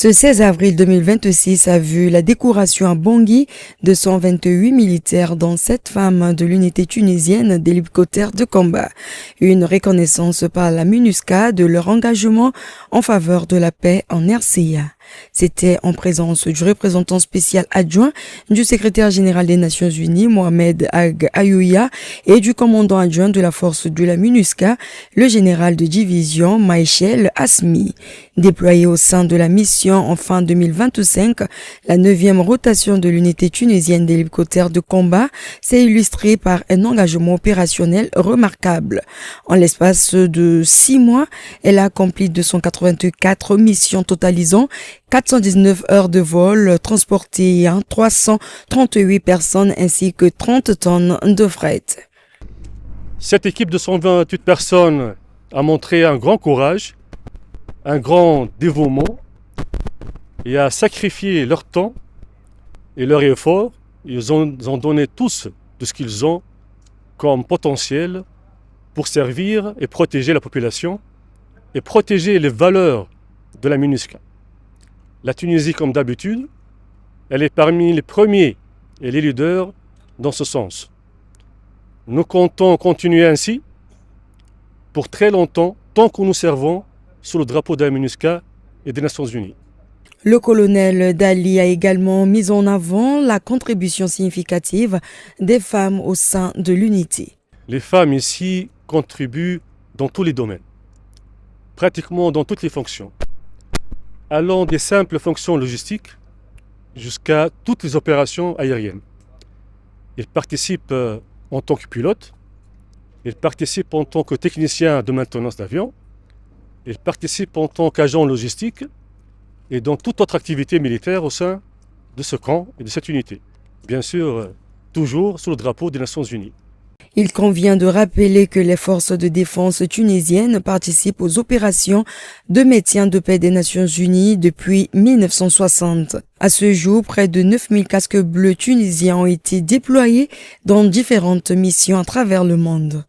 Ce 16 avril 2026 a vu la décoration à Bangui de 128 militaires, dont 7 femmes de l'unité tunisienne d'hélicoptères de combat. Une reconnaissance par la MINUSCA de leur engagement en faveur de la paix en RCA. C'était en présence du représentant spécial adjoint du secrétaire général des Nations Unies, Mohamed Ag Ayouya, et du commandant adjoint de la force de la MINUSCA, le général de division Maïchel Asmi. Déployé au sein de la mission en fin 2025, la 9e rotation de l'unité tunisienne d'hélicoptères de combat s'est illustrée par un engagement opérationnel remarquable. En l'espace de 6 mois, elle a accompli 284 missions totalisant 419 heures de vol, transporté 338 personnes ainsi que 30 tonnes de fret. Cette équipe de 128 personnes a montré un grand courage, un grand dévouement et a sacrifié leur temps et leur effort. Ils ont donné tous de ce qu'ils ont comme potentiel pour servir et protéger la population et protéger les valeurs de la MINUSCA. La Tunisie, comme d'habitude, elle est parmi les premiers et les leaders dans ce sens. Nous comptons continuer ainsi pour très longtemps, tant que nous servons sous le drapeau de la MINUSCA et des Nations Unies. Le colonel Dali a également mis en avant la contribution significative des femmes au sein de l'unité. Les femmes ici contribuent dans tous les domaines, pratiquement dans toutes les fonctions, allant des simples fonctions logistiques jusqu'à toutes les opérations aériennes. Ils participent en tant que pilotes, ils participent en tant que techniciens de maintenance d'avion, ils participent en tant qu'agents logistiques et dans toute autre activité militaire au sein de ce camp et de cette unité. Bien sûr, toujours sous le drapeau des Nations Unies. Il convient de rappeler que les forces de défense tunisiennes participent aux opérations de maintien de paix des Nations Unies depuis 1960. À ce jour, près de 9000 casques bleus tunisiens ont été déployés dans différentes missions à travers le monde.